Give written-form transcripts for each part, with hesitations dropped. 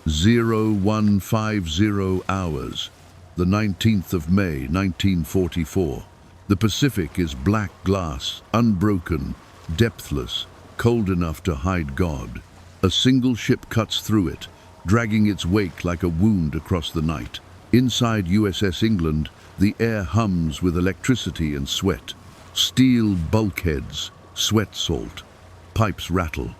0150 hours, the 19th of May, 1944. The Pacific is black glass, unbroken, depthless, cold enough to hide God. A single ship cuts through it, dragging its wake like a wound across the night. Inside USS England, the air hums with electricity and sweat. Steel bulkheads, sweat salt. Pipes rattle.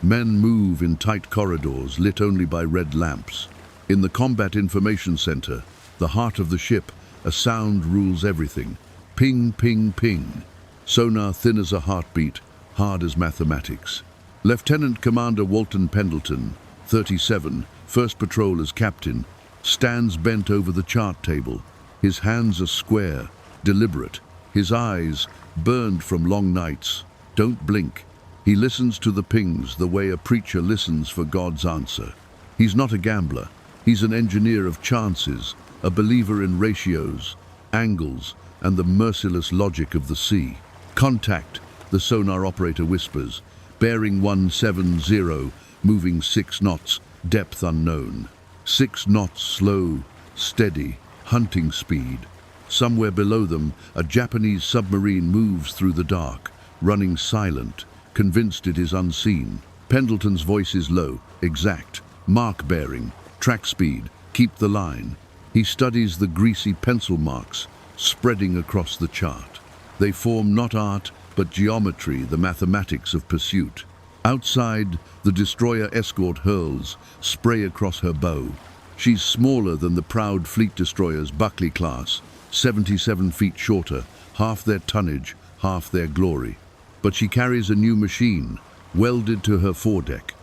Men move in tight corridors lit only by red lamps. In the Combat Information Center, the heart of the ship, a sound rules everything. Ping, ping, ping. Sonar thin as a heartbeat, hard as mathematics. Lieutenant Commander Walton Pendleton, 37, first patrol as captain, stands bent over the chart table. His hands are square, deliberate. His eyes, burned from long nights, don't blink. He listens to the pings the way a preacher listens for God's answer. He's not a gambler. He's an engineer of chances, a believer in ratios, angles, and the merciless logic of the sea. Contact, the sonar operator whispers. Bearing 170, moving 6 knots, depth unknown. 6 knots slow, steady, hunting speed. Somewhere below them, a Japanese submarine moves through the dark, running silent, convinced it is unseen. Pendleton's voice is low, exact. Mark bearing, track speed, keep the line. He studies the greasy pencil marks spreading across the chart. They form not art, but geometry, the mathematics of pursuit. Outside, the destroyer escort hurls, spray across her bow. She's smaller than the proud fleet destroyers Buckley class, 77 feet shorter, half their tonnage, half their glory. But she carries a new machine, welded to her foredeck.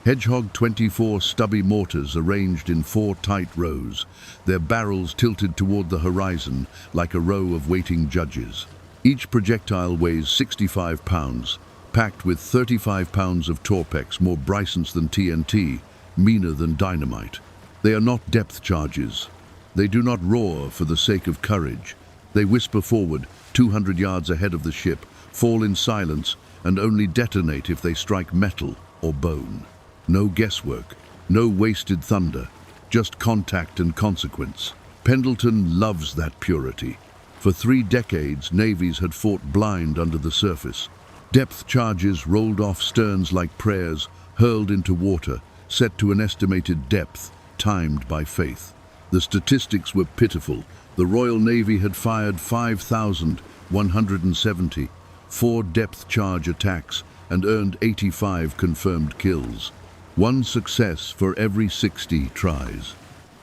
Hedgehog 24 stubby mortars arranged in 4 tight rows, their barrels tilted toward the horizon like a row of waiting judges. Each projectile weighs 65 pounds, packed with 35 pounds of Torpex, more Brysons than TNT, meaner than dynamite. They are not depth charges. They do not roar for the sake of courage. They whisper forward, 200 yards ahead of the ship, fall in silence, and only detonate if they strike metal or bone. No guesswork, no wasted thunder, just contact and consequence. Pendleton loves that purity. For 3 decades, navies had fought blind under the surface. Depth charges rolled off sterns like prayers, hurled into water, set to an estimated depth, timed by faith. The statistics were pitiful. The Royal Navy had fired 5,170, 4 depth charge attacks, and earned 85 confirmed kills. 1 success for every 60 tries.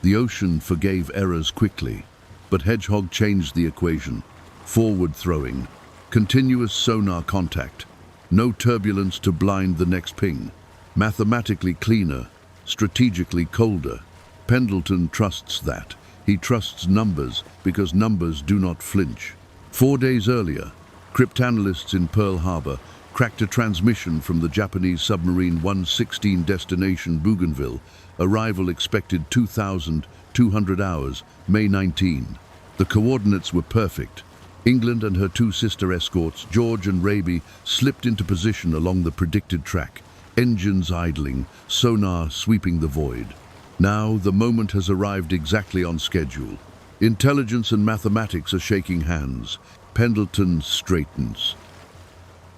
The ocean forgave errors quickly, but Hedgehog changed the equation. Forward throwing, continuous sonar contact, no turbulence to blind the next ping. Mathematically cleaner, strategically colder. Pendleton trusts that. He trusts numbers because numbers do not flinch. 4 days earlier, cryptanalysts in Pearl Harbor cracked a transmission from the Japanese submarine 116 destination Bougainville, arrival expected 2,200 hours, May 19. The coordinates were perfect. England and her 2 sister escorts, George and Raby, slipped into position along the predicted track, engines idling, sonar sweeping the void. Now the moment has arrived exactly on schedule. Intelligence and mathematics are shaking hands. Pendleton straightens.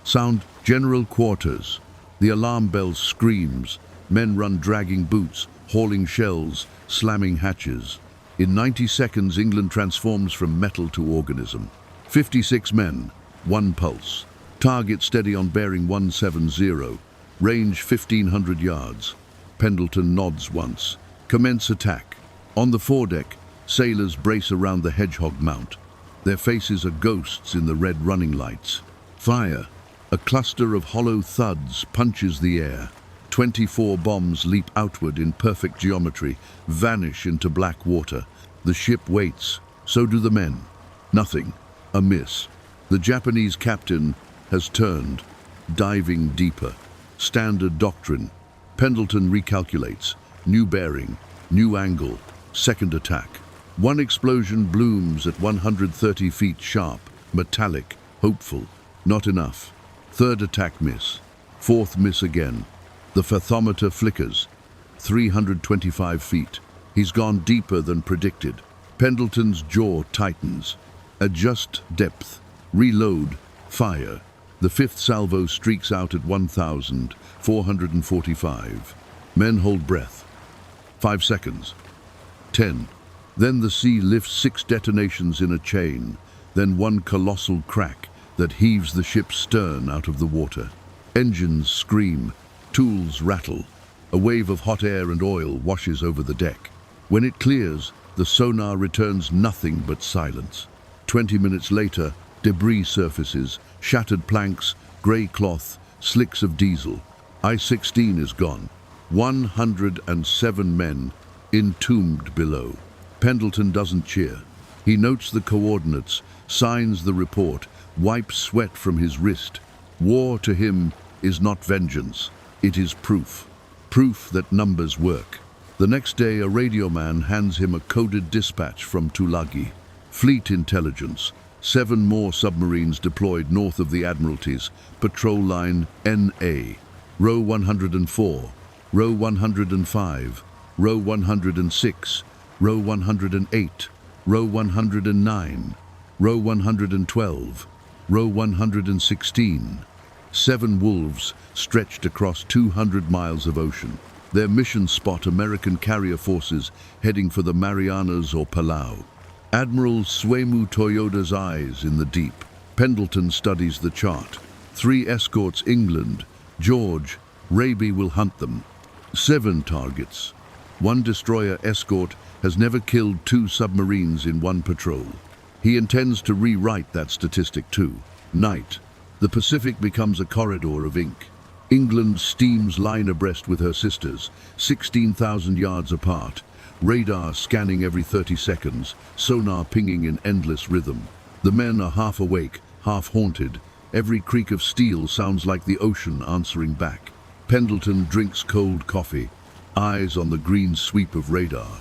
Sound general quarters. The alarm bell screams. Men run dragging boots, hauling shells, slamming hatches. In 90 seconds, England transforms from metal to organism. 56 men, 1 pulse. Target steady on bearing 170. Range 1,500 yards. Pendleton nods once. Commence attack. On the foredeck, sailors brace around the Hedgehog mount. Their faces are ghosts in the red running lights. Fire. A cluster of hollow thuds punches the air. 24 bombs leap outward in perfect geometry, vanish into black water. The ship waits. So do the men. Nothing. A miss. The Japanese captain has turned, diving deeper. Standard doctrine. Pendleton recalculates. New bearing, new angle, second attack. 1 explosion blooms at 130 feet sharp, metallic, hopeful. Not enough. 3rd attack miss. 4th miss again. The fathometer flickers. 325 feet. He's gone deeper than predicted. Pendleton's jaw tightens. Adjust depth. Reload. Fire. The fifth salvo streaks out at 1,445. Men hold breath. 5 seconds. 10. Then the sea lifts 6 detonations in a chain, then one colossal crack that heaves the ship's stern out of the water. Engines scream, tools rattle. A wave of hot air and oil washes over the deck. When it clears, the sonar returns nothing but silence. 20 minutes later, debris surfaces, shattered planks, grey cloth, slicks of diesel. I-16 is gone. 107 men entombed below. Pendleton doesn't cheer. He notes the coordinates, signs the report, wipes sweat from his wrist. War to him is not vengeance. It is proof. Proof that numbers work. The next day, a radio man hands him a coded dispatch from Tulagi. Fleet intelligence. 7 more submarines deployed north of the Admiralties. Patrol line NA. Row 104. Row 105. Row 106. Row 108. Row 109. Row 112. Row 116. 7 wolves stretched across 200 miles of ocean. Their mission spot American carrier forces heading for the Marianas or Palau. Admiral Suemu Toyoda's eyes in the deep. Pendleton studies the chart. 3 escorts England. George, Raby will hunt them. 7 targets. 1 destroyer escort has never killed 2 submarines in one patrol. He intends to rewrite that statistic too. Night. The Pacific becomes a corridor of ink. England steams line abreast with her sisters, 16,000 yards apart. Radar scanning every 30 seconds, sonar pinging in endless rhythm. The men are half awake, half haunted. Every creak of steel sounds like the ocean answering back. Pendleton drinks cold coffee, eyes on the green sweep of radar.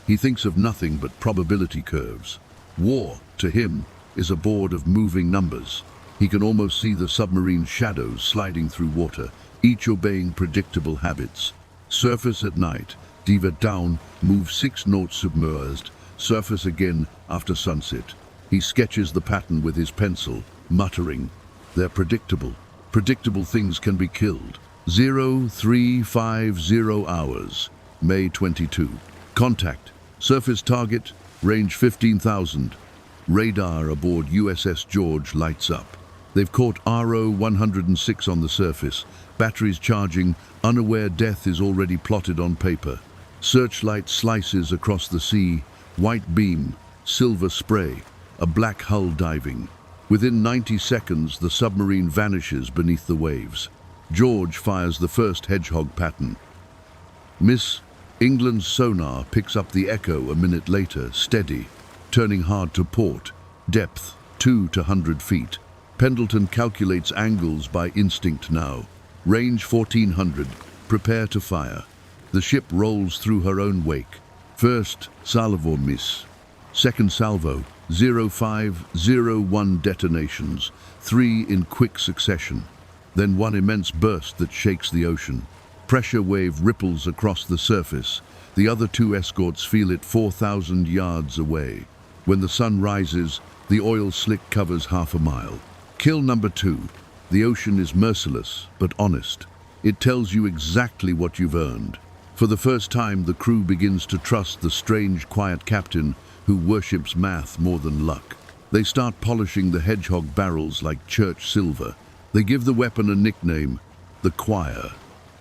He thinks of nothing but probability curves. War, to him, is a board of moving numbers. He can almost see the submarine shadows sliding through water, each obeying predictable habits. Surface at night, diva down, move 6 knots submerged, surface again after sunset. He sketches the pattern with his pencil, muttering, "They're predictable. Predictable things can be killed." 0350 hours, May 22. Contact. Surface target, range 15,000. Radar aboard USS George lights up. They've caught RO-106 on the surface. Batteries charging, unaware death is already plotted on paper. Searchlight slices across the sea, white beam, silver spray, a black hull diving. Within 90 seconds, the submarine vanishes beneath the waves. George fires the first Hedgehog pattern. Miss. England's sonar picks up the echo a minute later, steady, turning hard to port. Depth, 2 to 100 feet. Pendleton calculates angles by instinct now. Range 1400. Prepare to fire. The ship rolls through her own wake. First salvo miss. Second salvo, 0501 detonations, 3 in quick succession. Then one immense burst that shakes the ocean. Pressure wave ripples across the surface. The other 2 escorts feel it 4,000 yards away. When the sun rises, the oil slick covers half a mile. Kill number 2. The ocean is merciless, but honest. It tells you exactly what you've earned. For the first time, the crew begins to trust the strange, quiet captain who worships math more than luck. They start polishing the Hedgehog barrels like church silver. They give the weapon a nickname, the choir,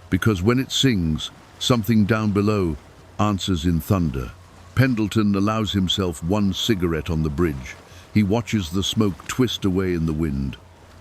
because when it sings, something down below answers in thunder. Pendleton allows himself 1 cigarette on the bridge. He watches the smoke twist away in the wind.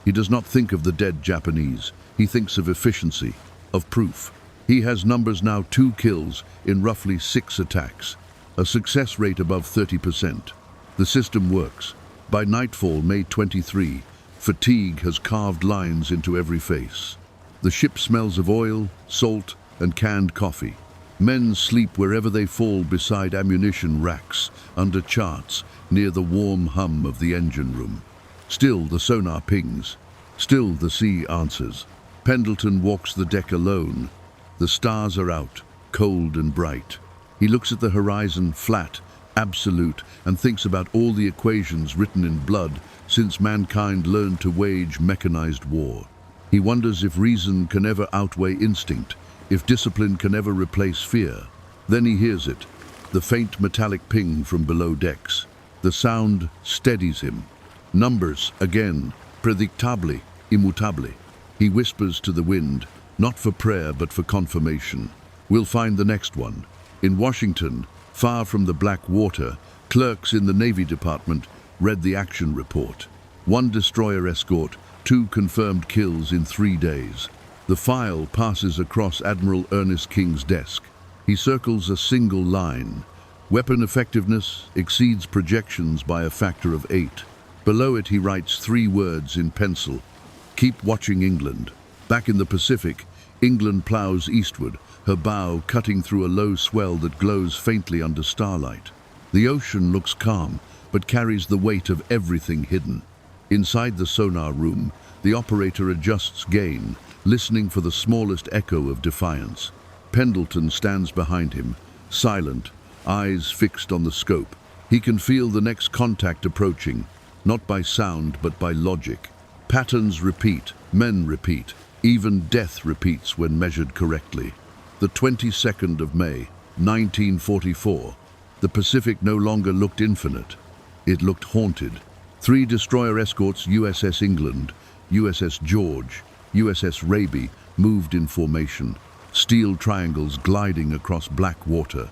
He does not think of the dead Japanese. He thinks of efficiency, of proof. He has numbers now: 2 kills in roughly 6 attacks, a success rate above 30%. The system works. By nightfall, May 23, fatigue has carved lines into every face. The ship smells of oil, salt, and canned coffee. Men sleep wherever they fall, beside ammunition racks, under charts, near the warm hum of the engine room. Still the sonar pings. Still the sea answers. Pendleton walks the deck alone. The stars are out. cold and bright. He looks at the horizon, flat, absolute, and thinks about all the equations written in blood since mankind learned to wage mechanized war. He wonders if reason can ever outweigh instinct, if discipline can ever replace fear. Then he hears it, the faint metallic ping from below decks. The sound steadies him. Numbers, again, predictably, immutably. He whispers to the wind, not for prayer but for confirmation. We'll find the next one. In Washington, far from the black water, clerks in the Navy Department read the action report. 1 destroyer escort, 2 confirmed kills in 3 days. The file passes across Admiral Ernest King's desk. He circles a single line. Weapon effectiveness exceeds projections by a factor of 8. Below it he writes 3 words in pencil. Keep watching England. Back in the Pacific, England plows eastward, her bow cutting through a low swell that glows faintly under starlight. The ocean looks calm, but carries the weight of everything hidden. Inside the sonar room, the operator adjusts gain, listening for the smallest echo of defiance. Pendleton stands behind him, silent, eyes fixed on the scope. He can feel the next contact approaching, not by sound but by logic. Patterns repeat, men repeat, even death repeats when measured correctly. The 22nd of May, 1944. The Pacific no longer looked infinite. It looked haunted. 3 destroyer escorts, USS England, USS George, USS Raby, moved in formation, steel triangles gliding across black water.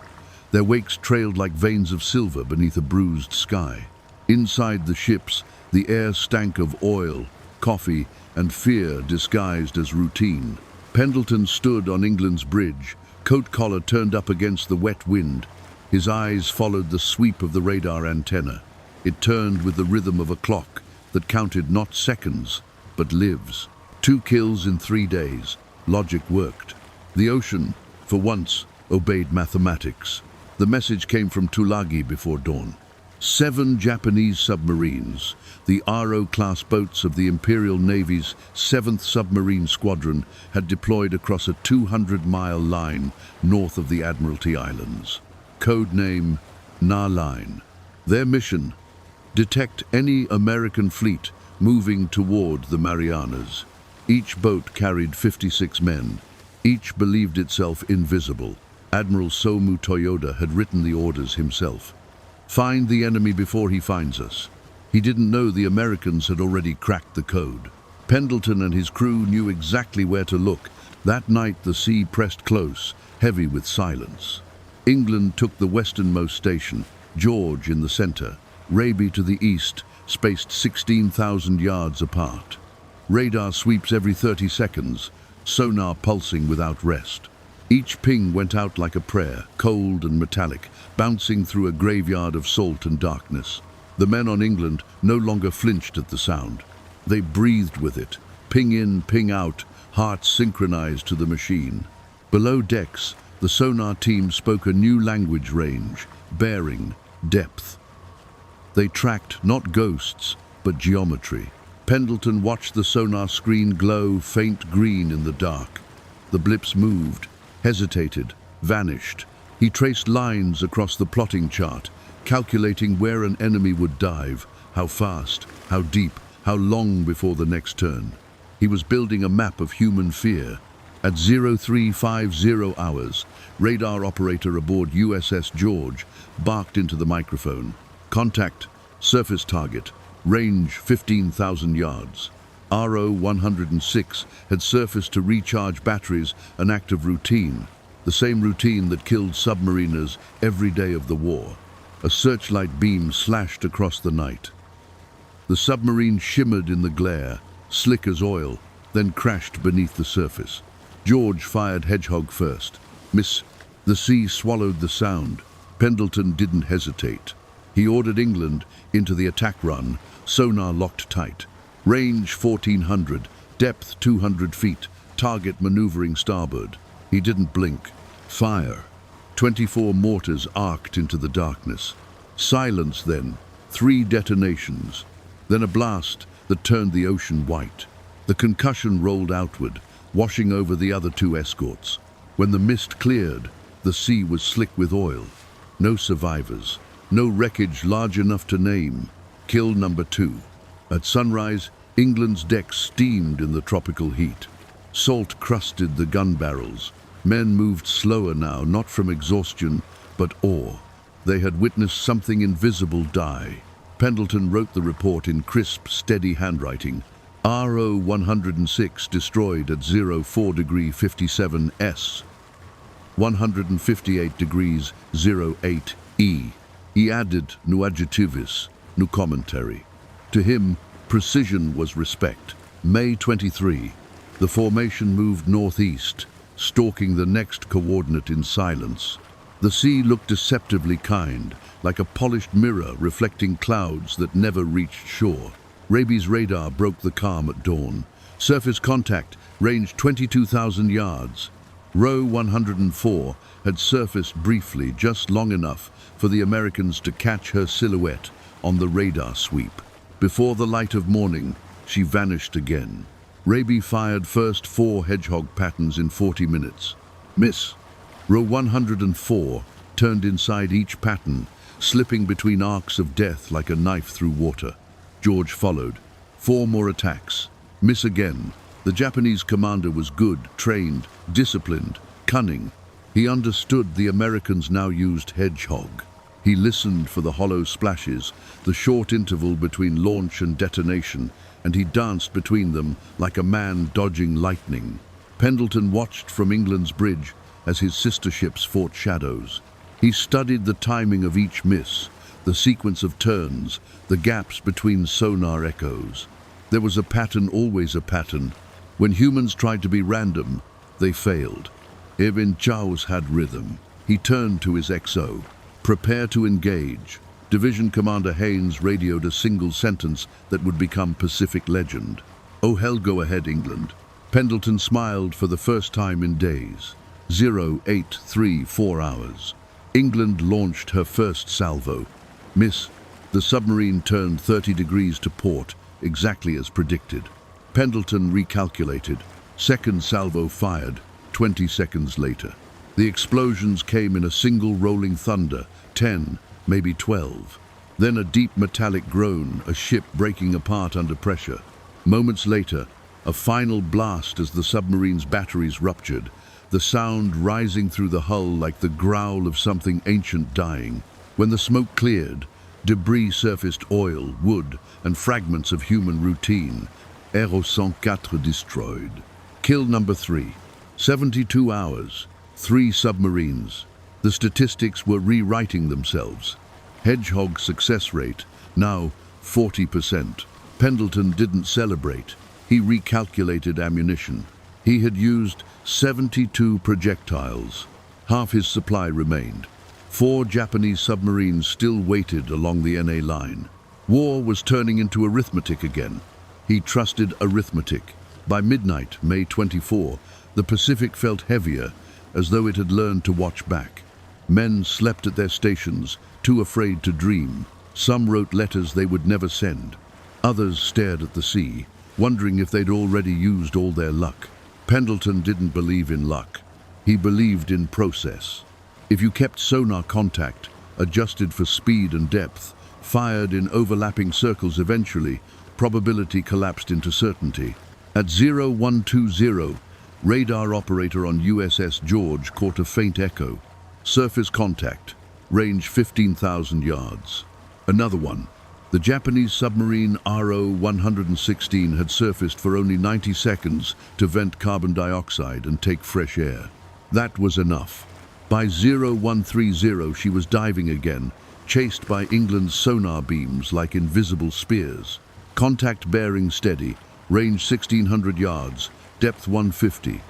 Their wakes trailed like veins of silver beneath a bruised sky. Inside the ships, the air stank of oil, coffee, and fear disguised as routine. Pendleton stood on England's bridge, coat collar turned up against the wet wind. His eyes followed the sweep of the radar antenna. It turned with the rhythm of a clock that counted not seconds, but lives. 2 kills in 3 days. Logic worked. The ocean, for once, obeyed mathematics. The message came from Tulagi before dawn. 7 Japanese submarines, the RO-class boats of the Imperial Navy's 7th Submarine Squadron, had deployed across a 200-mile line north of the Admiralty Islands. Code name, Na Line. Their mission, detect any American fleet moving toward the Marianas. Each boat carried 56 men. Each believed itself invisible. Admiral Somu Toyoda had written the orders himself. Find the enemy before he finds us. He didn't know the Americans had already cracked the code. Pendleton and his crew knew exactly where to look. That night the sea pressed close, heavy with silence. England took the westernmost station, George in the center, Raby to the east, spaced 16,000 yards apart. Radar sweeps every 30 seconds, sonar pulsing without rest. Each ping went out like a prayer, cold and metallic, bouncing through a graveyard of salt and darkness. The men on England no longer flinched at the sound. They breathed with it, ping in, ping out, hearts synchronized to the machine. Below decks, the sonar team spoke a new language range, bearing, depth. They tracked not ghosts, but geometry. Pendleton watched the sonar screen glow faint green in the dark. The blips moved, hesitated, vanished. He traced lines across the plotting chart, calculating where an enemy would dive, how fast, how deep, how long before the next turn. He was building a map of human fear. At 0350 hours, radar operator aboard USS George barked into the microphone. Contact, surface target, range 15,000 yards. RO-106 had surfaced to recharge batteries, an act of routine, the same routine that killed submariners every day of the war. A searchlight beam slashed across the night. The submarine shimmered in the glare, slick as oil, then crashed beneath the surface. George fired Hedgehog first. Miss. The sea swallowed the sound. Pendleton didn't hesitate. He ordered England into the attack run, sonar locked tight. Range 1400, depth 200 feet, target maneuvering starboard. He didn't blink. Fire. 24 mortars arced into the darkness. Silence then, 3 detonations. Then a blast that turned the ocean white. The concussion rolled outward, washing over the other 2 escorts. When the mist cleared, The sea was slick with oil. No survivors. No wreckage large enough to name. Kill number 2. At sunrise, England's decks steamed in the tropical heat. Salt crusted the gun barrels. Men moved slower now, not from exhaustion, but awe. They had witnessed something invisible die. Pendleton wrote the report in crisp, steady handwriting. RO 106 destroyed at 04 degree 57 S. 158 degrees 08 E. He added nu adjectivis, nu commentary. To him, precision was respect. May 23. The formation moved northeast, stalking the next coordinate in silence. The sea looked deceptively kind, like a polished mirror reflecting clouds that never reached shore. Raby's radar broke the calm at dawn. Surface contact ranged 22,000 yards. Row 104 had surfaced briefly, just long enough for the Americans to catch her silhouette on the radar sweep. Before the light of morning, she vanished again. Raby fired first 4 Hedgehog patterns in 40 minutes. Miss. Row 104 turned inside each pattern, slipping between arcs of death like a knife through water. George followed. 4 more attacks. Miss again. The Japanese commander was good, trained, disciplined, cunning. He understood the Americans now used Hedgehog. He listened for the hollow splashes, the short interval between launch and detonation, and he danced between them like a man dodging lightning. Pendleton watched from England's bridge as his sister ships fought shadows. He studied the timing of each miss, the sequence of turns, the gaps between sonar echoes. There was a pattern, always a pattern. When humans tried to be random, they failed. Even Chaos had rhythm. He turned to his XO. Prepare to engage. Division Commander Haynes radioed a single sentence that would become Pacific legend. Oh hell, go ahead, England. Pendleton smiled for the first time in days. 0834 hours. England launched her first salvo. Miss. The submarine turned 30 degrees to port, exactly as predicted. Pendleton recalculated. Second salvo fired, 20 seconds later. The explosions came in a single rolling thunder, 10, maybe 12. Then a deep metallic groan, a ship breaking apart under pressure. Moments later, a final blast as the submarine's batteries ruptured, the sound rising through the hull like the growl of something ancient dying. When the smoke cleared, debris surfaced: oil, wood, and fragments of human routine. Aero 104 destroyed. Kill number 3. 72 hours. 3 submarines. The statistics were rewriting themselves. Hedgehog success rate, now 40%. Pendleton didn't celebrate. He recalculated ammunition. He had used 72 projectiles. Half his supply remained. 4 Japanese submarines still waited along the NA line. War was turning into arithmetic again. He trusted arithmetic. By midnight, May 24, the Pacific felt heavier, as though it had learned to watch back. Men slept at their stations, too afraid to dream. Some wrote letters they would never send. Others stared at the sea, wondering if they'd already used all their luck. Pendleton didn't believe in luck. He believed in process. If you kept sonar contact, adjusted for speed and depth, fired in overlapping circles, eventually, probability collapsed into certainty. At 0120, radar operator on USS George caught a faint echo. Surface contact, range 15,000 yards. Another one. The Japanese submarine RO 116 had surfaced for only 90 seconds to vent carbon dioxide and take fresh air. That was enough. By 0130, she was diving again, chased by England's sonar beams like invisible spears. Contact bearing steady, range 1,600 yards, depth 150.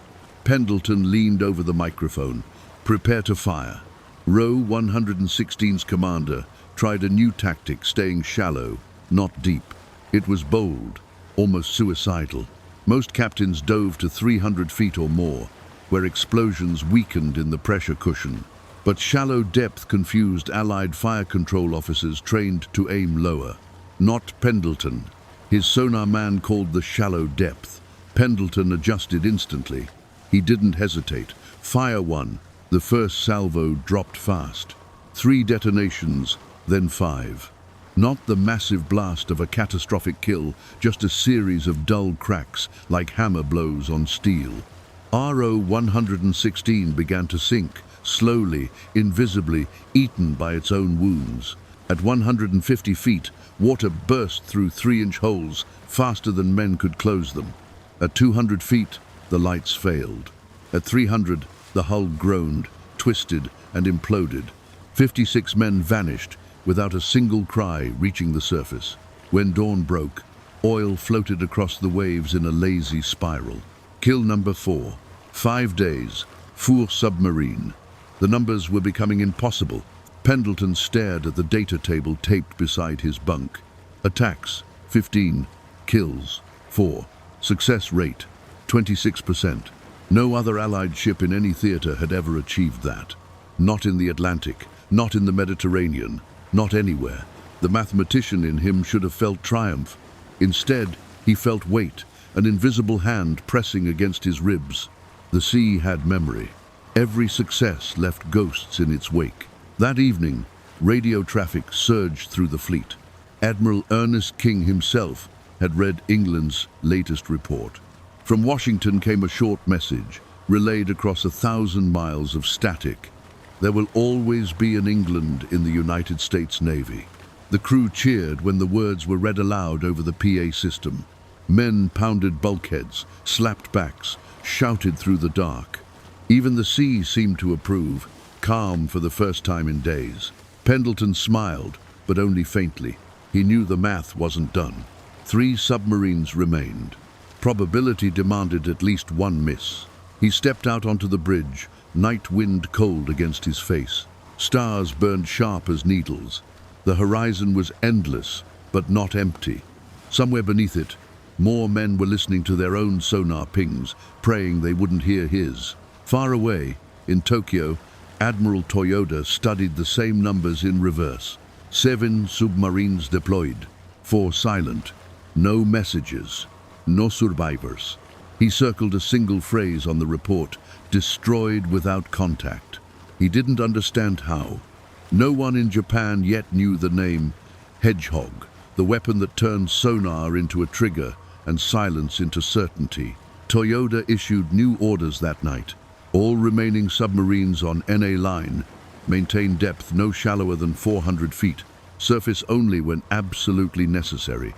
Pendleton leaned over the microphone. Prepare to fire. Row 116's commander tried a new tactic, staying shallow, not deep. It was bold, almost suicidal. Most captains dove to 300 feet or more, where explosions weakened in the pressure cushion. But shallow depth confused Allied fire control officers trained to aim lower. Not Pendleton. His sonar man called the shallow depth. Pendleton adjusted instantly. He didn't hesitate. Fire 1. The first salvo dropped fast. 3 detonations, then 5. Not the massive blast of a catastrophic kill, just a series of dull cracks like hammer blows on steel. RO-116 began to sink, slowly, invisibly, eaten by its own wounds. At 150 feet, water burst through 3-inch holes faster than men could close them. At 200 feet, the lights failed. At 300, the hull groaned, twisted, and imploded. 56 men vanished, without a single cry reaching the surface. When dawn broke, oil floated across the waves in a lazy spiral. Kill number 4. 5 days. 4 submarine. The numbers were becoming impossible. Pendleton stared at the data table taped beside his bunk. Attacks, 15. Kills, 4. Success rate, 26%. No other Allied ship in any theater had ever achieved that. Not in the Atlantic, not in the Mediterranean, not anywhere. The mathematician in him should have felt triumph. Instead, he felt weight, an invisible hand pressing against his ribs. The sea had memory. Every success left ghosts in its wake. That evening, radio traffic surged through the fleet. Admiral Ernest King himself had read England's latest report. From Washington came a short message, relayed across 1,000 miles of static. There will always be an England in the United States Navy. The crew cheered when the words were read aloud over the PA system. Men pounded bulkheads, slapped backs, shouted through the dark. Even the sea seemed to approve, calm for the first time in days. Pendleton smiled, but only faintly. He knew the math wasn't done. 3 submarines remained. Probability demanded at least 1 miss. He stepped out onto the bridge, night wind cold against his face. Stars burned sharp as needles. The horizon was endless, but not empty. Somewhere beneath it, more men were listening to their own sonar pings, praying they wouldn't hear his. Far away, in Tokyo, Admiral Toyoda studied the same numbers in reverse. 7 submarines deployed, 4 silent, no messages, no survivors. He circled a single phrase on the report, destroyed without contact. He didn't understand how. No one in Japan yet knew the name Hedgehog, the weapon that turned sonar into a trigger and silence into certainty. Toyoda issued new orders that night. All remaining submarines on NA line maintain depth no shallower than 400 feet, surface only when absolutely necessary.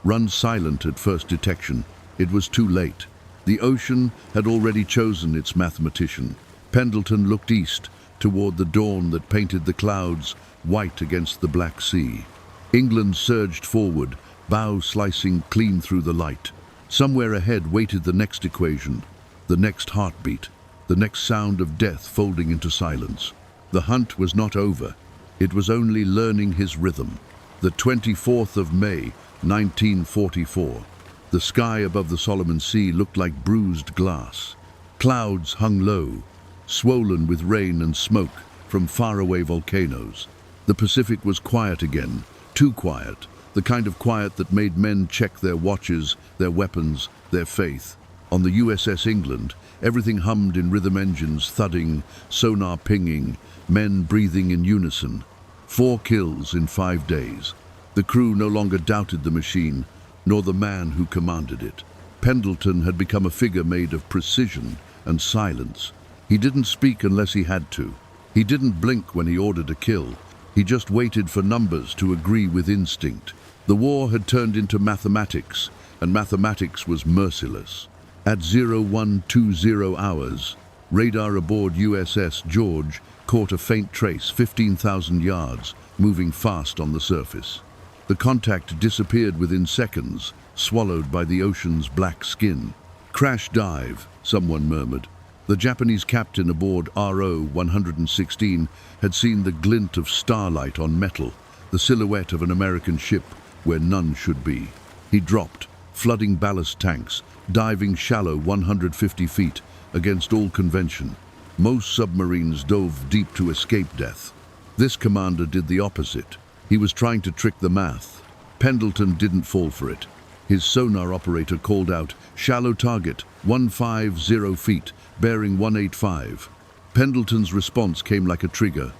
Run silent at first detection. It was too late. The ocean had already chosen its mathematician. Pendleton looked east, toward the dawn that painted the clouds white against the Black Sea. England surged forward, bow slicing clean through the light. Somewhere ahead waited the next equation, the next heartbeat, the next sound of death folding into silence. The hunt was not over. It was only learning his rhythm. The 24th of May, 1944. The sky above the Solomon Sea looked like bruised glass. Clouds hung low, swollen with rain and smoke from faraway volcanoes. The Pacific was quiet again, too quiet, the kind of quiet that made men check their watches, their weapons, their faith. On the USS England, everything hummed in rhythm engines thudding, sonar pinging, men breathing in unison. 4 kills in 5 days. The crew no longer doubted the machine, nor the man who commanded it. Pendleton had become a figure made of precision and silence. He didn't speak unless he had to. He didn't blink when he ordered a kill. He just waited for numbers to agree with instinct. The war had turned into mathematics, and mathematics was merciless. At 0120 hours, radar aboard USS George caught a faint trace 15,000 yards, moving fast on the surface. The contact disappeared within seconds, swallowed by the ocean's black skin. Crash dive, someone murmured. The Japanese captain aboard RO-116 had seen the glint of starlight on metal, the silhouette of an American ship where none should be. He dropped, flooding ballast tanks, diving shallow 150 feet against all convention. Most submarines dove deep to escape death. This commander did the opposite. He was trying to trick the math. Pendleton didn't fall for it. His sonar operator called out, "Shallow target, 150 feet, bearing 185. Pendleton's response came like a trigger.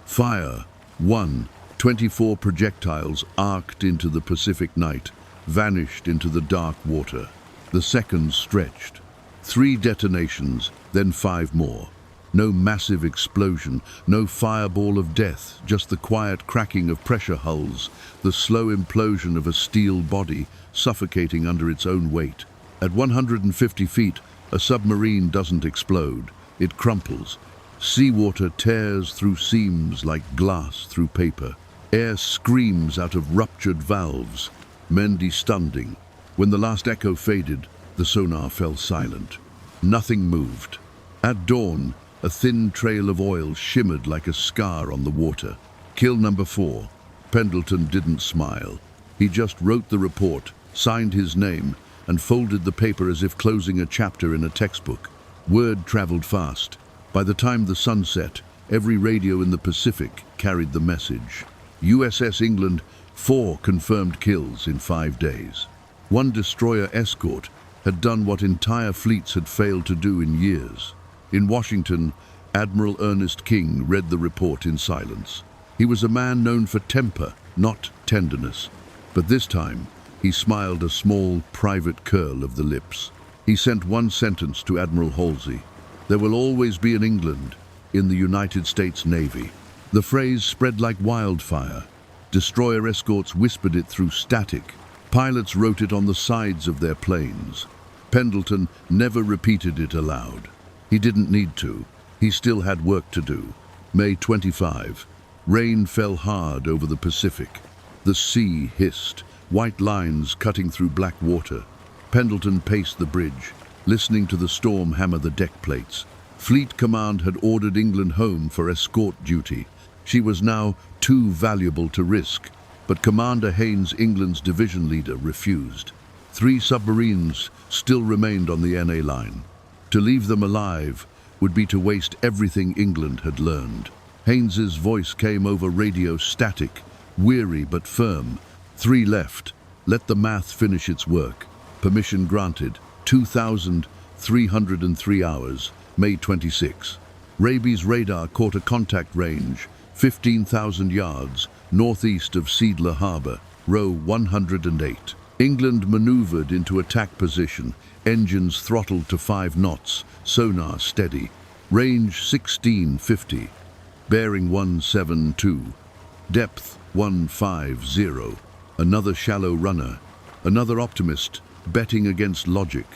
Fire. 1. 24 projectiles arced into the Pacific night, vanished into the dark water. The seconds stretched. 3 detonations, then 5 more. No massive explosion, no fireball of death, just the quiet cracking of pressure hulls, the slow implosion of a steel body suffocating under its own weight. At 150 feet, a submarine doesn't explode. It crumples. Seawater tears through seams like glass through paper. Air screams out of ruptured valves. Men destunding. When the last echo faded, the sonar fell silent. Nothing moved. At dawn, a thin trail of oil shimmered like a scar on the water. Kill number 4. Pendleton didn't smile. He just wrote the report, signed his name, and folded the paper as if closing a chapter in a textbook. Word traveled fast. By the time the sun set, every radio in the Pacific carried the message. USS England, 4 confirmed kills in 5 days. 1 destroyer escort had done what entire fleets had failed to do in years. In Washington, Admiral Ernest King read the report in silence. He was a man known for temper, not tenderness. But this time, he smiled a small, private curl of the lips. He sent one sentence to Admiral Halsey. There will always be an England in the United States Navy. The phrase spread like wildfire. Destroyer escorts whispered it through static. Pilots wrote it on the sides of their planes. Pendleton never repeated it aloud. He didn't need to. He still had work to do. May 25. Rain fell hard over the Pacific. The sea hissed, white lines cutting through black water. Pendleton paced the bridge, listening to the storm hammer the deck plates. Fleet Command had ordered England home for escort duty. She was now too valuable to risk, but Commander Haynes, England's division leader, refused. 3 submarines still remained on the NA line. To leave them alive would be to waste everything England had learned. Haynes's voice came over radio static, weary but firm. 3 left. Let the math finish its work. Permission granted. 2,303 hours, May 26. Raby's radar caught a contact range, 15,000 yards, northeast of Seidler Harbor, row 108. England maneuvered into attack position, engines throttled to 5 knots, sonar steady. Range 1650, bearing 172, depth 150. Another shallow runner, another optimist, betting against logic.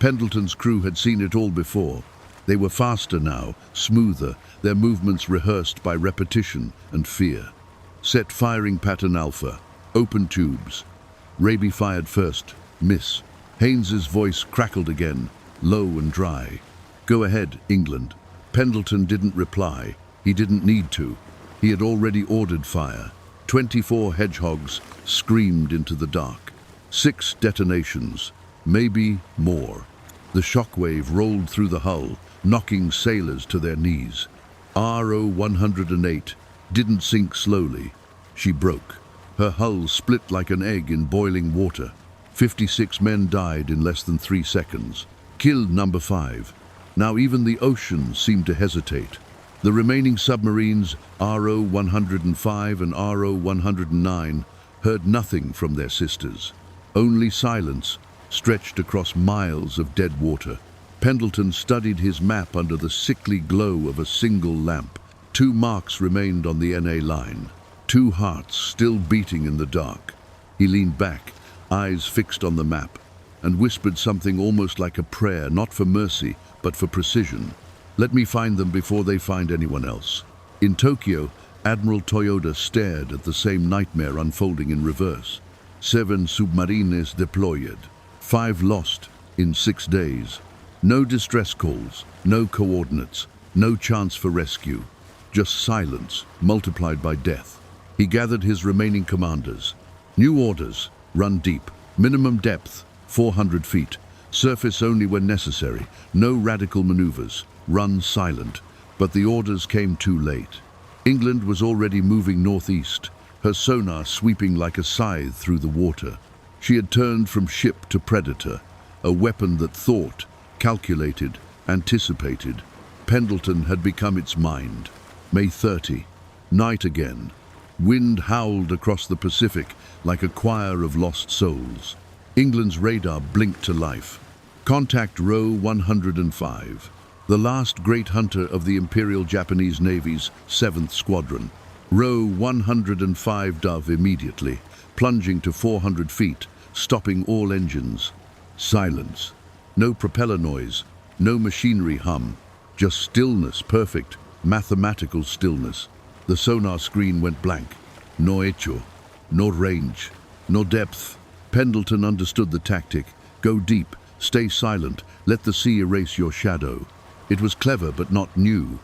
Pendleton's crew had seen it all before. They were faster now, smoother, their movements rehearsed by repetition and fear. Set firing pattern Alpha, open tubes. Raby fired first, miss. Haynes's voice crackled again, low and dry. Go ahead, England. Pendleton didn't reply. He didn't need to. He had already ordered fire. 24 Hedgehogs screamed into the dark. 6 detonations, maybe more. The shockwave rolled through the hull, knocking sailors to their knees. RO 108 didn't sink slowly. She broke. Her hull split like an egg in boiling water. 56 men died in less than 3 seconds. Killed number 5. Now even the ocean seemed to hesitate. The remaining submarines, RO 105 and RO 109, heard nothing from their sisters. Only silence stretched across miles of dead water. Pendleton studied his map under the sickly glow of a single lamp. 2 marks remained on the NA line. 2 hearts still beating in the dark. He leaned back, eyes fixed on the map, and whispered something almost like a prayer, not for mercy, but for precision. Let me find them before they find anyone else. In Tokyo, Admiral Toyoda stared at the same nightmare unfolding in reverse. 7 submarines deployed. 5 lost in 6 days. No distress calls, no coordinates, no chance for rescue. Just silence, multiplied by death. He gathered his remaining commanders. New orders: run deep, minimum depth 400 feet, surface only when necessary, no radical maneuvers, run silent. But the orders came too late. England was already moving northeast, her sonar sweeping like a scythe through the water. She had turned from ship to predator, a weapon that thought, calculated, anticipated. Pendleton had become its mind. May 30. Night again. Wind howled across the Pacific like a choir of lost souls. England's radar blinked to life. Contact Row 105, the last great hunter of the Imperial Japanese Navy's 7th Squadron. Row 105 dove immediately, plunging to 400 feet, stopping all engines. Silence. No propeller noise, no machinery hum, just stillness, perfect, mathematical stillness. The sonar screen went blank. No echo, no range, no depth. Pendleton understood the tactic. Go deep, stay silent, let the sea erase your shadow. It was clever but not new.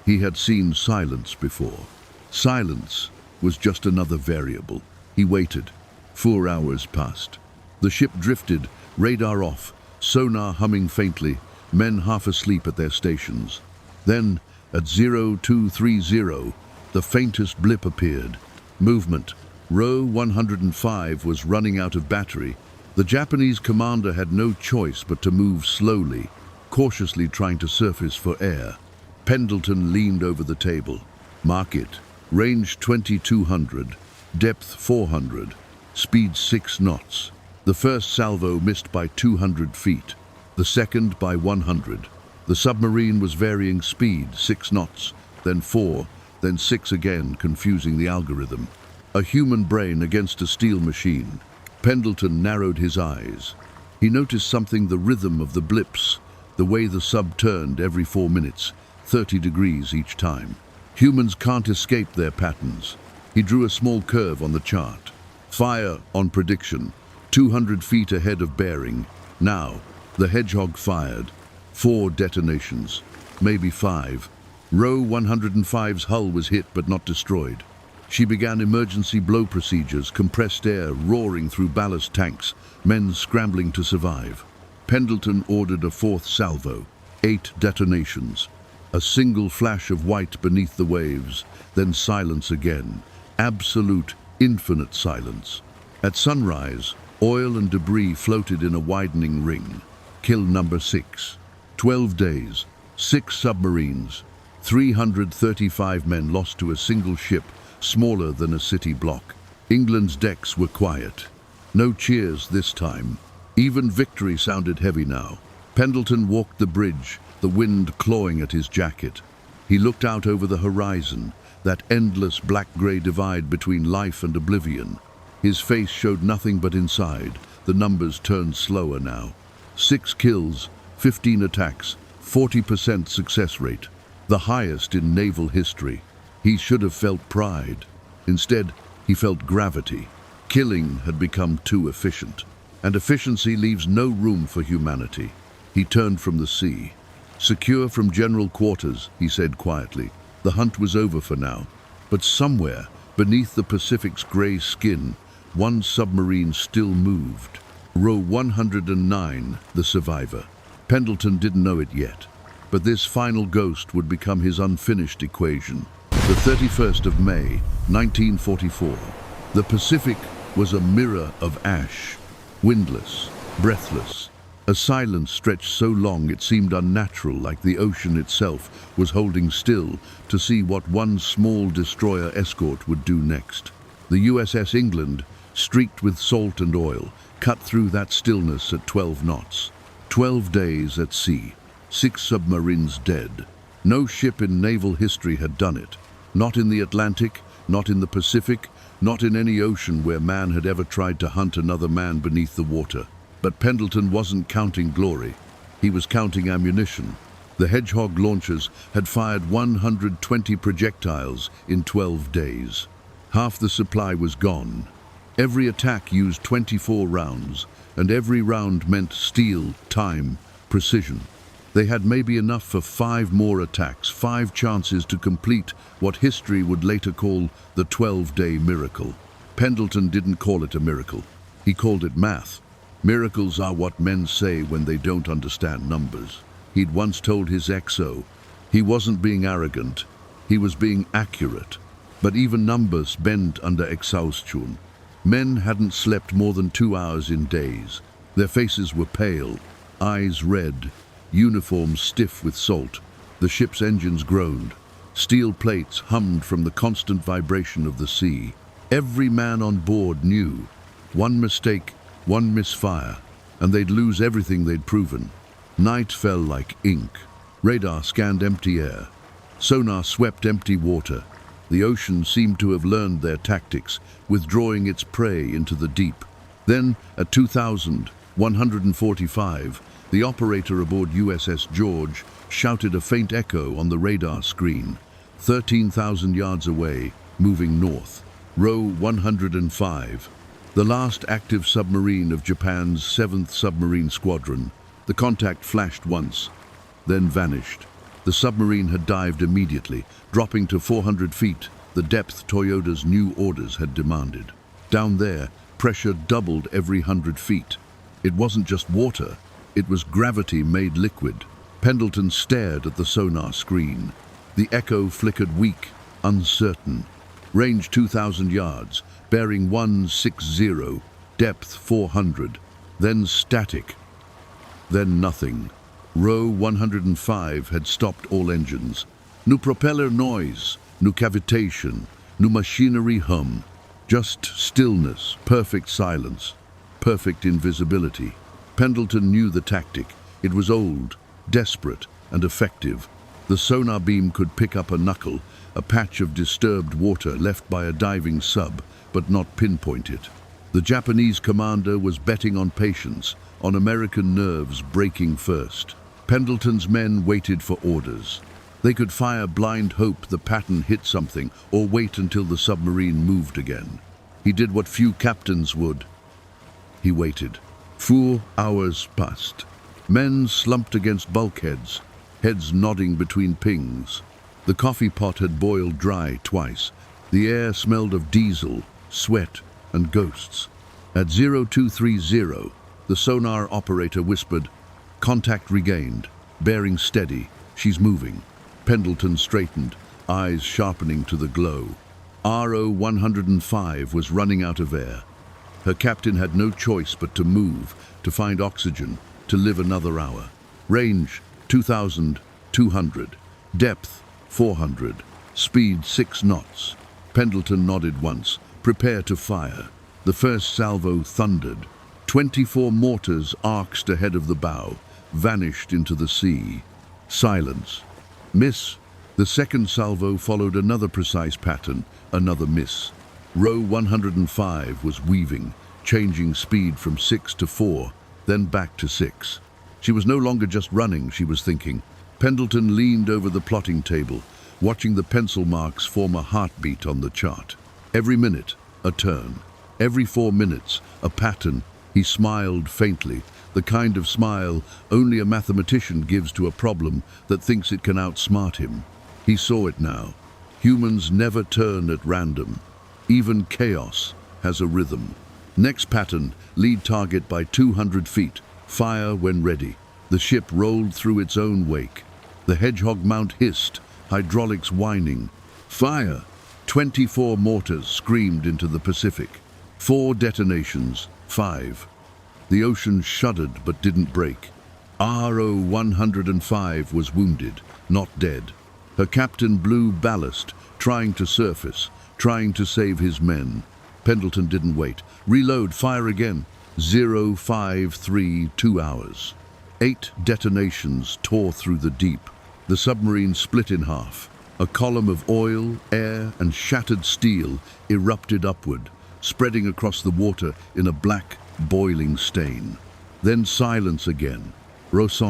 He had seen silence before. Silence was just another variable. He waited. 4 hours passed. The ship drifted, radar off, sonar humming faintly, men half asleep at their stations. Then, at 0230, the faintest blip appeared. Movement. Row 105 was running out of battery. The Japanese commander had no choice but to move slowly, cautiously trying to surface for air. Pendleton leaned over the table. Mark it. Range 2200, depth 400, speed 6 knots. The first salvo missed by 200 feet, the second by 100. The submarine was varying speed, 6 knots, then 4, then 6 again, confusing the algorithm. A human brain against a steel machine. Pendleton narrowed his eyes. He noticed something, the rhythm of the blips, the way the sub turned every 4 minutes, 30 degrees each time. Humans can't escape their patterns. He drew a small curve on the chart. Fire on prediction, 200 feet ahead of bearing. Now, the Hedgehog fired. 4 detonations, maybe 5. Row 105's hull was hit but not destroyed. She began emergency blow procedures, compressed air roaring through ballast tanks, men scrambling to survive. Pendleton ordered a 4th salvo, 8 detonations. A single flash of white beneath the waves, then silence again. Absolute, infinite silence. At sunrise, oil and debris floated in a widening ring. Kill number 6. 12 days, 6 submarines, 335 men lost to a single ship, smaller than a city block. England's decks were quiet. No cheers this time. Even victory sounded heavy now. Pendleton walked the bridge, the wind clawing at his jacket. He looked out over the horizon, that endless black-grey divide between life and oblivion. His face showed nothing but inside. The numbers turned slower now. 6 kills, 15 attacks, 40% success rate. The highest in naval history. He should have felt pride. Instead, he felt gravity. Killing had become too efficient. And efficiency leaves no room for humanity. He turned from the sea. Secure from general quarters, he said quietly. The hunt was over for now. But somewhere, beneath the Pacific's grey skin, one submarine still moved. Row 109, the survivor. Pendleton didn't know it yet. But this final ghost would become his unfinished equation. The 31st of May, 1944. The Pacific was a mirror of ash. Windless, breathless. A silence stretched so long it seemed unnatural, like the ocean itself was holding still to see what one small destroyer escort would do next. The USS England, streaked with salt and oil, cut through that stillness at 12 knots. 12 days at sea, 6 submarines dead. No ship in naval history had done it. Not in the Atlantic, not in the Pacific, not in any ocean where man had ever tried to hunt another man beneath the water. But Pendleton wasn't counting glory. He was counting ammunition. The Hedgehog launchers had fired 120 projectiles in 12 days. Half the supply was gone. Every attack used 24 rounds, and every round meant steel, time, precision. They had maybe enough for 5 more attacks, 5 chances to complete what history would later call the 12-day miracle. Pendleton didn't call it a miracle. He called it math. Miracles are what men say when they don't understand numbers. He'd once told his XO, he wasn't being arrogant, he was being accurate. But even numbers bend under exhaustion. Men hadn't slept more than 2 hours in days. Their faces were pale, eyes red, uniforms stiff with salt. The ship's engines groaned. Steel plates hummed from the constant vibration of the sea. Every man on board knew one mistake, one misfire, and they'd lose everything they'd proven. Night fell like ink. Radar scanned empty air. Sonar swept empty water. The ocean seemed to have learned their tactics, withdrawing its prey into the deep. Then, at 2145, the operator aboard USS George shouted a faint echo on the radar screen. 13,000 yards away, moving north. Row 105. The last active submarine of Japan's 7th Submarine Squadron. The contact flashed once, then vanished. The submarine had dived immediately, dropping to 400 feet, the depth Toyota's new orders had demanded. Down there, pressure doubled every 100 feet. It wasn't just water, it was gravity made liquid. Pendleton stared at the sonar screen. The echo flickered weak, uncertain. Range 2,000 yards, bearing 160, depth 400, then static, then nothing. Row 105 had stopped all engines. No propeller noise, no cavitation, no machinery hum. Just stillness, perfect silence, perfect invisibility. Pendleton knew the tactic. It was old, desperate, and effective. The sonar beam could pick up a knuckle, a patch of disturbed water left by a diving sub, but not pinpoint it. The Japanese commander was betting on patience, on American nerves breaking first. Pendleton's men waited for orders. They could fire blind hope the pattern hit something, or wait until the submarine moved again. He did what few captains would. He waited. 4 hours passed. Men slumped against bulkheads, heads nodding between pings. The coffee pot had boiled dry twice. The air smelled of diesel, sweat, and ghosts. At 0230, the sonar operator whispered, "Contact regained. Bearing steady. She's moving." Pendleton straightened, eyes sharpening to the glow. RO 105 was running out of air. Her captain had no choice but to move, to find oxygen, to live another hour. Range 2,200. Depth 400. Speed 6 knots. Pendleton nodded once. Prepare to fire. The first salvo thundered. 24 mortars arced ahead of the bow, vanished into the sea. Silence. Miss. The second salvo followed another precise pattern, another miss. Row 105 was weaving, changing speed from 6 to 4, then back to 6. She was no longer just running, she was thinking. Pendleton leaned over the plotting table, watching the pencil marks form a heartbeat on the chart. Every minute, a turn. Every 4 minutes, a pattern. He smiled faintly, the kind of smile only a mathematician gives to a problem that thinks it can outsmart him. He saw it now. Humans never turn at random. Even chaos has a rhythm. Next pattern, lead target by 200 feet. Fire when ready. The ship rolled through its own wake. The Hedgehog mount hissed, hydraulics whining. Fire! 24 mortars screamed into the Pacific. 4 detonations, 5. The ocean shuddered but didn't break. RO 105 was wounded, not dead. Her captain blew ballast, trying to surface, trying to save his men. Pendleton didn't wait. Reload, fire again. 0532 hours. 8 detonations tore through the deep. The submarine split in half. A column of oil, air, and shattered steel erupted upward, spreading across the water in a black, boiling stain. Then silence again.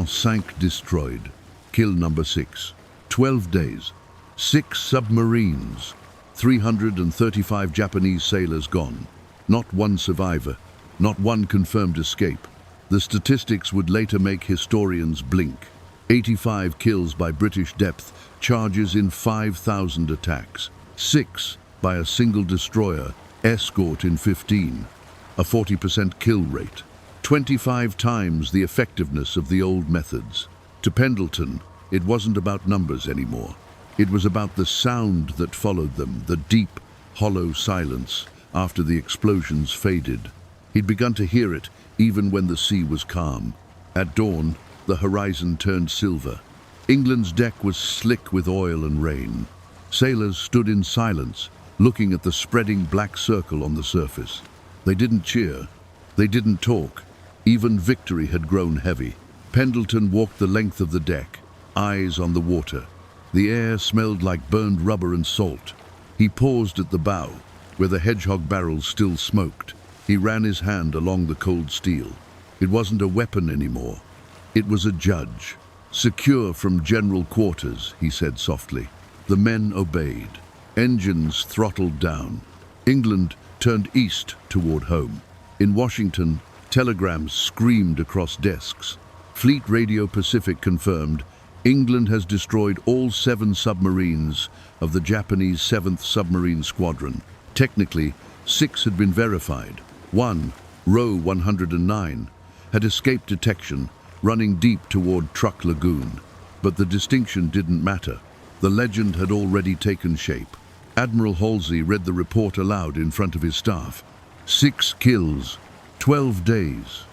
Sank destroyed. Kill number 6. 12 days. 6 submarines. 335 Japanese sailors gone. Not one survivor. Not one confirmed escape. The statistics would later make historians blink. 85 kills by British depth charges in 5,000 attacks. 6 by a single destroyer, escort in 15. A 40% kill rate. 25 times the effectiveness of the old methods. To Pendleton, it wasn't about numbers anymore. It was about the sound that followed them, the deep, hollow silence after the explosions faded. He'd begun to hear it even when the sea was calm. At dawn, the horizon turned silver. England's deck was slick with oil and rain. Sailors stood in silence, looking at the spreading black circle on the surface. They didn't cheer. They didn't talk. Even victory had grown heavy. Pendleton walked the length of the deck, eyes on the water. The air smelled like burned rubber and salt. He paused at the bow, where the Hedgehog barrels still smoked. He ran his hand along the cold steel. It wasn't a weapon anymore. It was a judge. "Secure from general quarters," he said softly. The men obeyed. Engines throttled down. England turned east toward home. In Washington, telegrams screamed across desks. Fleet Radio Pacific confirmed, England has destroyed all 7 submarines of the Japanese 7th Submarine Squadron. Technically, 6 had been verified. 1, Row 109, had escaped detection, running deep toward Truck Lagoon. But the distinction didn't matter. The legend had already taken shape. Admiral Halsey read the report aloud in front of his staff. 6 kills, 12 days.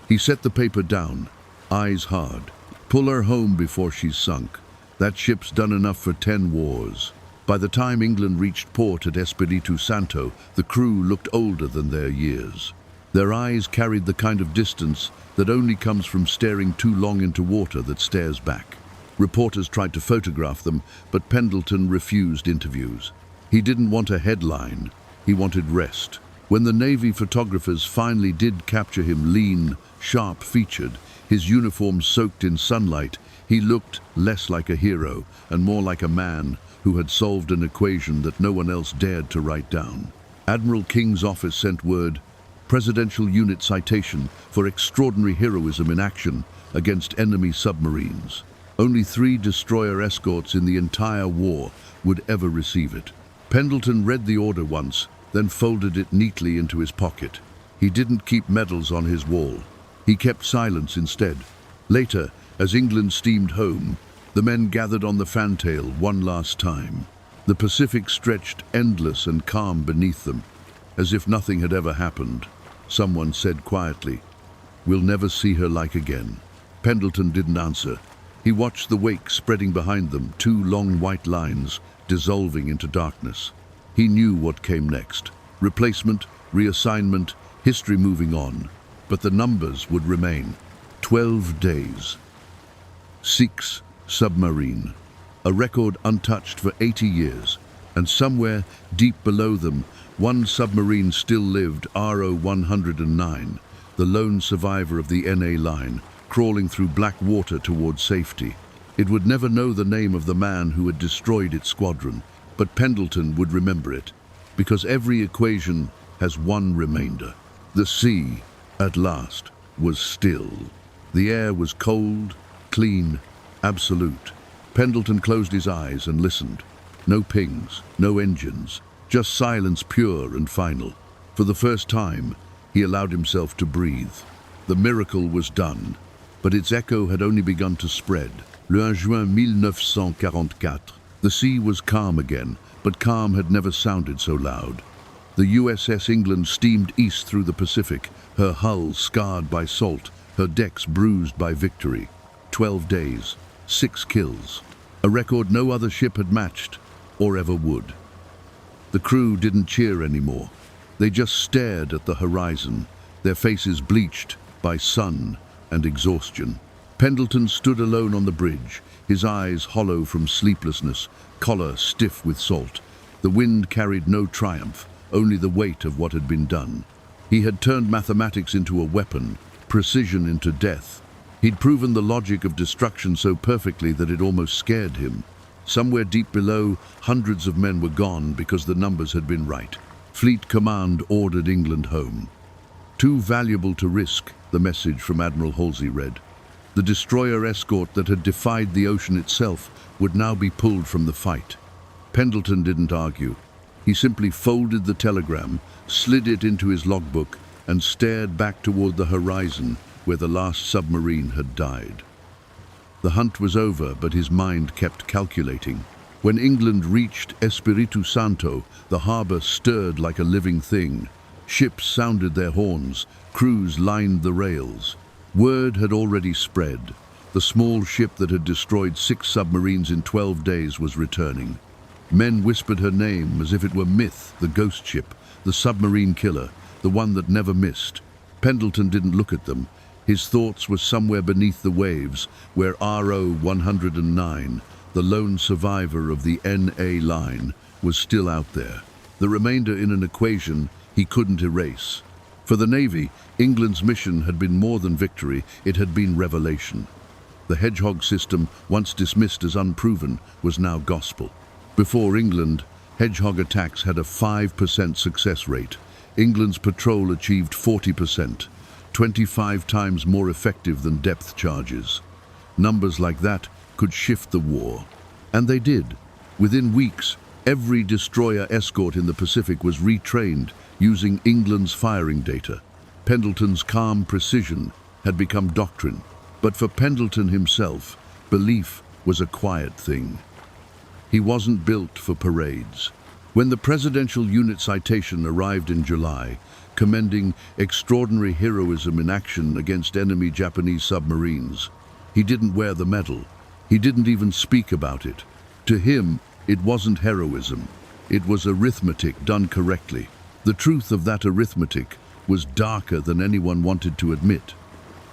He set the paper down, eyes hard. Pull her home before she's sunk. That ship's done enough for 10 wars. By the time England reached port at Espiritu Santo, the crew looked older than their years. Their eyes carried the kind of distance that only comes from staring too long into water that stares back. Reporters tried to photograph them, but Pendleton refused interviews. He didn't want a headline. He wanted rest. When the Navy photographers finally did capture him, lean, sharp-featured, his uniform soaked in sunlight, he looked less like a hero and more like a man who had solved an equation that no one else dared to write down. Admiral King's office sent word, Presidential Unit citation for extraordinary heroism in action against enemy submarines. Only 3 destroyer escorts in the entire war would ever receive it. Pendleton read the order once, then folded it neatly into his pocket. He didn't keep medals on his wall. He kept silence instead. Later, as England steamed home, the men gathered on the fantail one last time. The Pacific stretched endless and calm beneath them, as if nothing had ever happened. Someone said quietly, "We'll never see her like again." Pendleton didn't answer. He watched the wake spreading behind them, 2 long white lines dissolving into darkness. He knew what came next. Replacement, reassignment, history moving on. But the numbers would remain. 12 days. 6 submarine. A record untouched for 80 years. And somewhere deep below them, 1 submarine still lived, RO 109, the lone survivor of the NA line, crawling through black water toward safety. It would never know the name of the man who had destroyed its squadron, but Pendleton would remember it, because every equation has one remainder. The sea, at last, was still. The air was cold, clean, absolute. Pendleton closed his eyes and listened. No pings, no engines, just silence pure and final. For the first time, he allowed himself to breathe. The miracle was done, but its echo had only begun to spread. Le 1 juin 1944. The sea was calm again, but calm had never sounded so loud. The USS England steamed east through the Pacific, her hull scarred by salt, her decks bruised by victory. 12 days, 6 kills. A record no other ship had matched, or ever would. The crew didn't cheer anymore. They just stared at the horizon, their faces bleached by sun and exhaustion. Pendleton stood alone on the bridge, his eyes hollow from sleeplessness, collar stiff with salt. The wind carried no triumph, only the weight of what had been done. He had turned mathematics into a weapon, precision into death. He'd proven the logic of destruction so perfectly that it almost scared him. Somewhere deep below, hundreds of men were gone because the numbers had been right. Fleet Command ordered England home. Too valuable to risk, the message from Admiral Halsey read. The destroyer escort that had defied the ocean itself would now be pulled from the fight. Pendleton didn't argue. He simply folded the telegram, slid it into his logbook, and stared back toward the horizon where the last submarine had died. The hunt was over, but his mind kept calculating. When England reached Espiritu Santo, the harbor stirred like a living thing. Ships sounded their horns, crews lined the rails. Word had already spread. The small ship that had destroyed 6 submarines in 12 days was returning. Men whispered her name as if it were myth, the ghost ship, the submarine killer, the one that never missed. Pendleton didn't look at them. His thoughts were somewhere beneath the waves, where RO 109, the lone survivor of the NA line, was still out there. The remainder in an equation he couldn't erase. For the Navy, England's mission had been more than victory, it had been revelation. The Hedgehog system, once dismissed as unproven, was now gospel. Before England, Hedgehog attacks had a 5% success rate. England's patrol achieved 40%, 25 times more effective than depth charges. Numbers like that could shift the war. And they did. Within weeks, every destroyer escort in the Pacific was retrained using England's firing data. Pendleton's calm precision had become doctrine. But for Pendleton himself, belief was a quiet thing. He wasn't built for parades. When the Presidential Unit Citation arrived in July, commending extraordinary heroism in action against enemy Japanese submarines, he didn't wear the medal. He didn't even speak about it. To him, it wasn't heroism. It was arithmetic done correctly. The truth of that arithmetic was darker than anyone wanted to admit.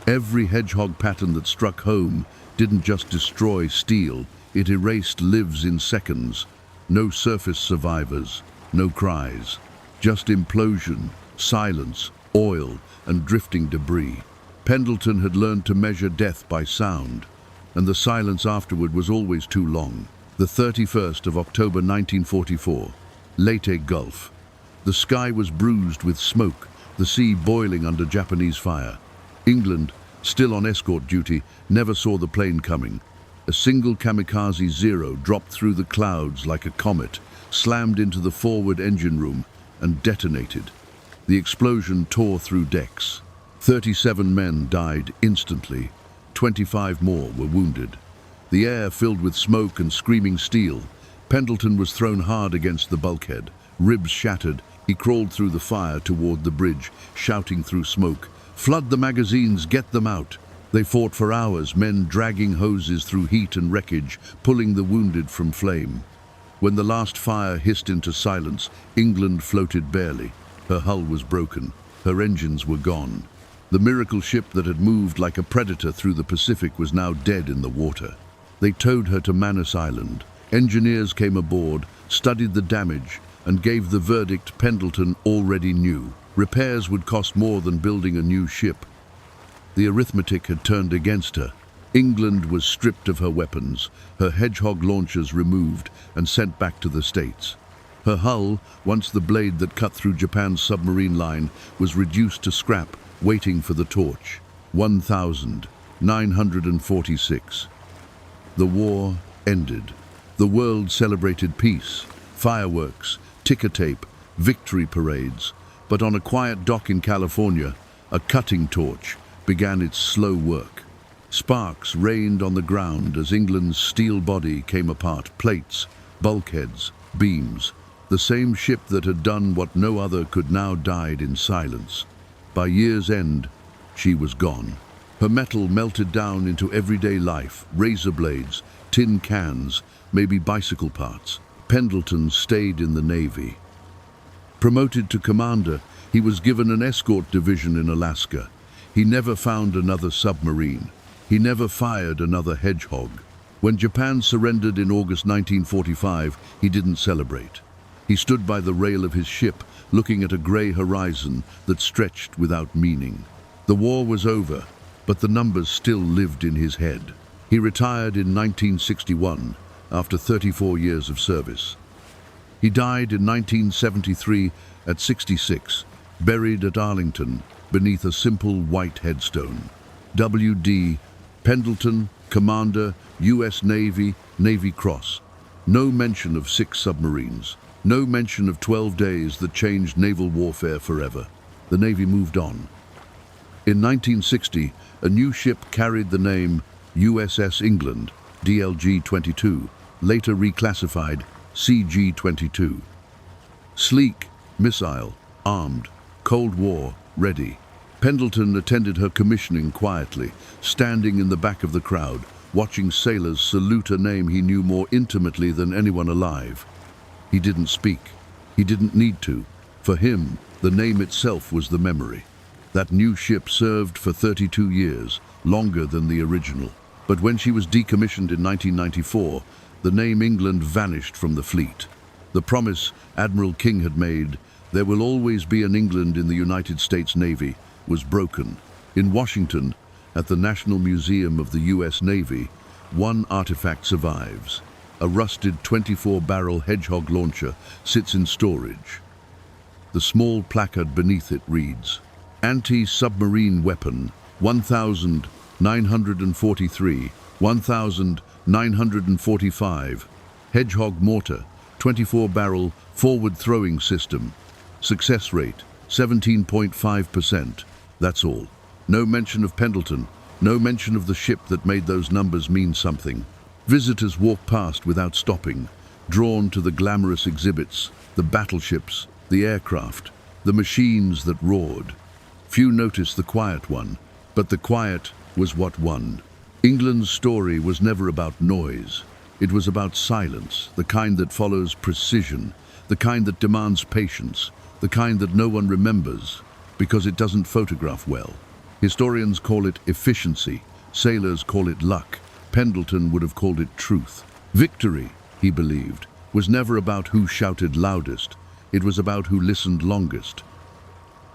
Every Hedgehog pattern that struck home didn't just destroy steel, it erased lives in seconds. No surface survivors, no cries. Just implosion, silence, oil, and drifting debris. Pendleton had learned to measure death by sound, and the silence afterward was always too long. The 31st of October 1944, Leyte Gulf. The sky was bruised with smoke, the sea boiling under Japanese fire. England, still on escort duty, never saw the plane coming. A single kamikaze Zero dropped through the clouds like a comet, slammed into the forward engine room, and detonated. The explosion tore through decks. 37 men died instantly. 25 more were wounded. The air filled with smoke and screaming steel. Pendleton was thrown hard against the bulkhead. Ribs shattered. He crawled through the fire toward the bridge, shouting through smoke, "Flood the magazines, get them out." They fought for hours, men dragging hoses through heat and wreckage, pulling the wounded from flame. When the last fire hissed into silence, England floated barely. Her hull was broken. Her engines were gone. The miracle ship that had moved like a predator through the Pacific was now dead in the water. They towed her to Manus Island. Engineers came aboard, studied the damage, and gave the verdict Pendleton already knew. Repairs would cost more than building a new ship. The arithmetic had turned against her. England was stripped of her weapons, her Hedgehog launchers removed and sent back to the States. Her hull, once the blade that cut through Japan's submarine line, was reduced to scrap, waiting for the torch. 1946. The war ended. The world celebrated peace, fireworks, ticker tape, victory parades. But on a quiet dock in California, a cutting torch began its slow work. Sparks rained on the ground as England's steel body came apart. Plates, bulkheads, beams. The same ship that had done what no other could now died in silence. By year's end, she was gone. Her metal melted down into everyday life, razor blades, tin cans, maybe bicycle parts. Pendleton stayed in the Navy. Promoted to commander, he was given an escort division in Alaska. He never found another submarine. He never fired another Hedgehog. When Japan surrendered in August 1945, he didn't celebrate. He stood by the rail of his ship, looking at a grey horizon that stretched without meaning. The war was over, but the numbers still lived in his head. He retired in 1961, after 34 years of service. He died in 1973 at 66, buried at Arlington, beneath a simple white headstone. W.D. Pendleton, Commander, U.S. Navy, Navy Cross. No mention of 6 submarines. No mention of 12 days that changed naval warfare forever. The Navy moved on. In 1960, a new ship carried the name USS England, DLG-22, later reclassified CG-22. Sleek, missile, armed, Cold War, ready. Pendleton attended her commissioning quietly, standing in the back of the crowd, watching sailors salute a name he knew more intimately than anyone alive. He didn't speak. He didn't need to. For him, the name itself was the memory. That new ship served for 32 years, longer than the original. But when she was decommissioned in 1994, the name England vanished from the fleet. The promise Admiral King had made, "There will always be an England in the United States Navy," was broken. In Washington, at the National Museum of the U.S. Navy, one artifact survives. A rusted 24-barrel Hedgehog launcher sits in storage. The small placard beneath it reads, "Anti-submarine weapon, 1943, 1945. Hedgehog mortar, 24-barrel forward throwing system. Success rate, 17.5%. That's all. No mention of Pendleton, no mention of the ship that made those numbers mean something. Visitors walk past without stopping, drawn to the glamorous exhibits, the battleships, the aircraft, the machines that roared. Few notice the quiet one, but the quiet was what won. England's story was never about noise. It was about silence, the kind that follows precision, the kind that demands patience, the kind that no one remembers because it doesn't photograph well. Historians call it efficiency, sailors call it luck. Pendleton would have called it truth. Victory, he believed, was never about who shouted loudest. It was about who listened longest,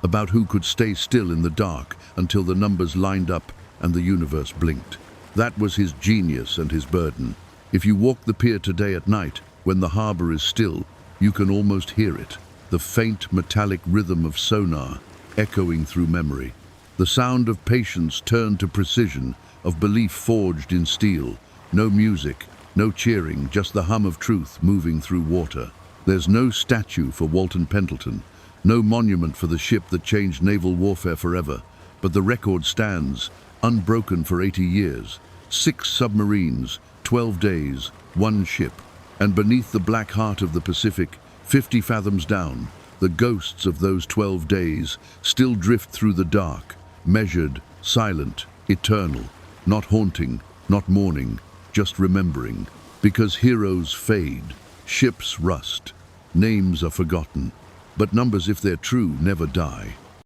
about who could stay still in the dark until the numbers lined up and the universe blinked. That was his genius and his burden. If you walk the pier today at night, when the harbor is still, you can almost hear it, the faint metallic rhythm of sonar echoing through memory. The sound of patience turned to precision, of belief forged in steel. No music, no cheering, just the hum of truth moving through water. There's no statue for Walton Pendleton, no monument for the ship that changed naval warfare forever, but the record stands, unbroken for 80 years. 6 submarines, 12 days, 1 ship. And beneath the black heart of the Pacific, 50 fathoms down, the ghosts of those 12 days still drift through the dark, measured, silent, eternal, not haunting, not mourning, just remembering. Because heroes fade, ships rust, names are forgotten, but numbers, if they're true, never die.